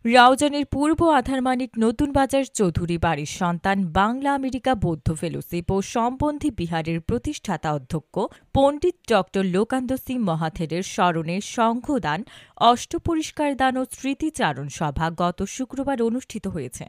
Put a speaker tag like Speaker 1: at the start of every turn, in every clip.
Speaker 1: রাউজানের পূর্ব আধারমানিক নতুন বাজার চৌধুরী বাড়ির সন্তান বাংলা আমেরিকা বৌদ্ধ ফেলোশিপ ও সম্বন্ধী বিহারের প্রতিষ্ঠাতা অধ্যক্ষ পণ্ডিত ড লোকান্দ সিং মহাথেরের স্মরণে সংঘদান, অষ্টপরিষ্কার দান ও স্মৃতিচারণ সভা গত শুক্রবার অনুষ্ঠিত হয়েছে।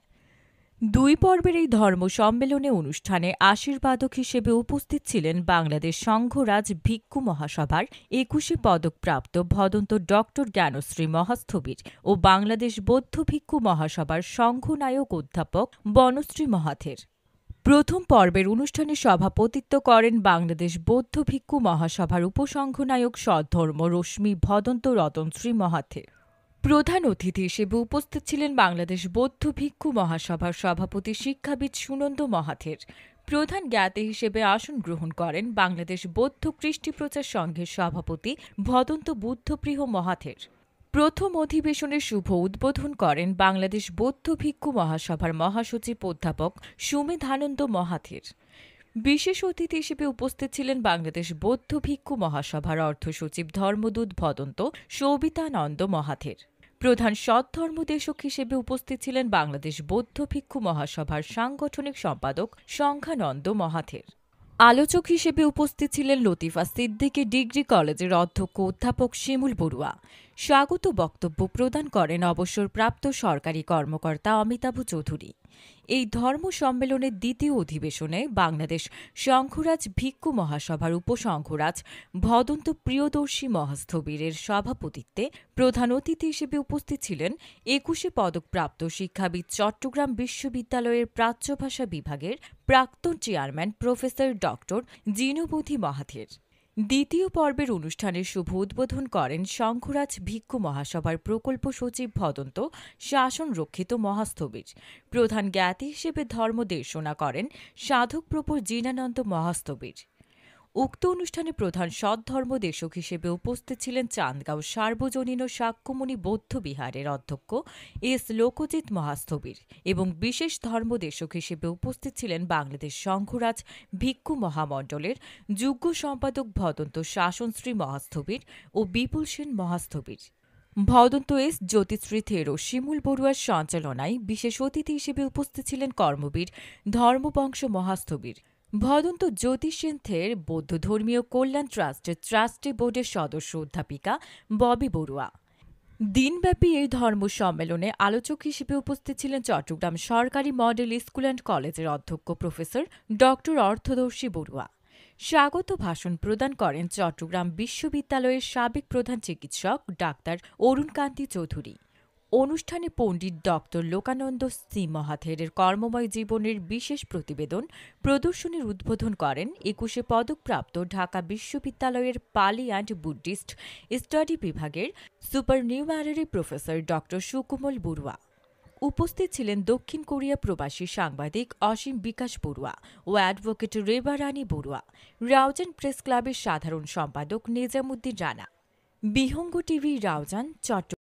Speaker 1: দুই পর্বের এই ধর্ম সম্মেলনে অনুষ্ঠানে আশীর্বাদক হিসেবে উপস্থিত ছিলেন বাংলাদেশ সংঘরাজ ভিক্ষু মহাসভার ২১ পদকপ্রাপ্ত ভদন্ত ড জ্ঞানশ্রী মহাস্থবির ও বাংলাদেশ বৌদ্ধ ভিক্ষু মহাসভার সংঘনায়ক অধ্যাপক বনশ্রী মহাথের। প্রথম পর্বের অনুষ্ঠানে সভাপতিত্ব করেন বাংলাদেশ বৌদ্ধ ভিক্ষু মহাসভার উপসংঘনায়ক সদ্ধর্ম রশ্মি ভদন্ত রতনশ্রী মহাথের। প্রধান অতিথি হিসেবে উপস্থিত ছিলেন বাংলাদেশ বৌদ্ধ ভিক্ষু মহাসভার সভাপতি শিক্ষাবিদ সুনন্দ মহাথের। প্রধান জ্ঞাতি হিসেবে আসন গ্রহণ করেন বাংলাদেশ বৌদ্ধ কৃষ্টি প্রচার সংঘের সভাপতি ভদন্ত বুদ্ধপ্রিয় মহাথের। প্রথম অধিবেশনের শুভ উদ্বোধন করেন বাংলাদেশ বৌদ্ধ ভিক্ষু মহাসভার মহাসচিব অধ্যাপক সুমেধানন্দ মহাথের। বিশেষ অতিথি হিসেবে উপস্থিত ছিলেন বাংলাদেশ বৌদ্ধ ভিক্ষু মহাসভার অর্থ সচিব ধর্মদূত ভদন্ত সৌবিতানন্দ মহাথের। প্রধান সৎধর্মদেশক হিসেবে উপস্থিত ছিলেন বাংলাদেশ বৌদ্ধ ভিক্ষু মহাসভার সাংগঠনিক সম্পাদক সংখ্যানন্দ মহাথের। আলোচক হিসেবে উপস্থিত ছিলেন লতিফা সিদ্দিকী ডিগ্রি কলেজের অধ্যক্ষ অধ্যাপক শিমুল বড়ুয়া। স্বাগত বক্তব্য প্রদান করেন অবসরপ্রাপ্ত সরকারি কর্মকর্তা অমিতাভ চৌধুরী। এই ধর্ম সম্মেলনের দ্বিতীয় অধিবেশনে বাংলাদেশ সংঘরাজ ভিক্ষু মহাসভার উপসংঘরাজ ভদন্ত প্রিয়দর্শী মহাস্থবিরের সভাপতিত্বে প্রধান অতিথি হিসেবে উপস্থিত ছিলেন ২১ পদকপ্রাপ্ত শিক্ষাবিদ চট্টগ্রাম বিশ্ববিদ্যালয়ের প্রাচ্যভাষা বিভাগের প্রাক্তন চেয়ারম্যান প্রফেসর ড জিনবধি মহাথের। দ্বিতীয় পর্বের অনুষ্ঠানের শুভ উদ্বোধন করেন সংঘরাজ ভিক্ষু মহাসভার প্রকল্প সচিব ভদন্ত শাসন রক্ষিত মহাস্থবির। প্রধান জ্ঞাতি হিসেবে ধর্মদেশনা করেন সাধক প্রভুর জিনানন্দ মহাস্থবির। উক্ত অনুষ্ঠানে প্রধান সৎধর্মদেশক হিসেবে উপস্থিত ছিলেন চান্দগাঁও সার্বজনীন সাক্ষ্যমণি বৌদ্ধ বিহারের অধ্যক্ষ এস লোকজিৎ মহাস্থবির এবং বিশেষ ধর্মদেশক হিসেবে উপস্থিত ছিলেন বাংলাদেশ সংঘরাজ ভিক্ষু মহামণ্ডলের যুগ্ম সম্পাদক ভদন্ত শাসনশ্রী মহাস্থবির ও বিপুল সেন মহাস্থবির। ভদন্ত এস জ্যোতিশ্রী থেরো শিমুল বড়ুয়ার সঞ্চালনায় বিশেষ অতিথি হিসেবে উপস্থিত ছিলেন কর্মবীর ধর্মবংশ মহাস্থবির। ভদন্ত জ্যোতিষ সেন থের বৌদ্ধ ধর্মীয় কল্যাণ ট্রাস্টের ট্রাস্টি বোর্ডের সদস্য অধ্যাপিকা ববি বড়ুয়া। দিনব্যাপী এই ধর্ম সম্মেলনে আলোচক হিসেবে উপস্থিত ছিলেন চট্টগ্রাম সরকারি মডেল স্কুল অ্যান্ড কলেজের অধ্যক্ষ প্রফেসর ড অর্থদর্শী বড়ুয়া। স্বাগত ভাষণ প্রদান করেন চট্টগ্রাম বিশ্ববিদ্যালয়ের সাবেক প্রধান চিকিৎসক ডাক্তার অরুণকান্তি চৌধুরী। অনুষ্ঠানে পণ্ডিত ড লোকানন্দ সি মহাথেরের কর্মময় জীবনের বিশেষ প্রতিবেদন প্রদর্শনীর উদ্বোধন করেন ২১ পদকপ্রাপ্ত ঢাকা বিশ্ববিদ্যালয়ের পালি অ্যান্ড বুদ্ধিস্ট স্টাডি বিভাগের সুপারনিউমারি প্রফেসর ড সুকুমল বড়ুয়া। উপস্থিত ছিলেন দক্ষিণ কোরিয়া প্রবাসী সাংবাদিক অসীম বিকাশ বড়ুয়া ও অ্যাডভোকেট রেবা রানী বড়ুয়া, রাউজান প্রেস ক্লাবের সাধারণ সম্পাদক নিজামুদ্দিন রানা। বিহঙ্গ টিভি, রাউজান, চট্টগ্রাম।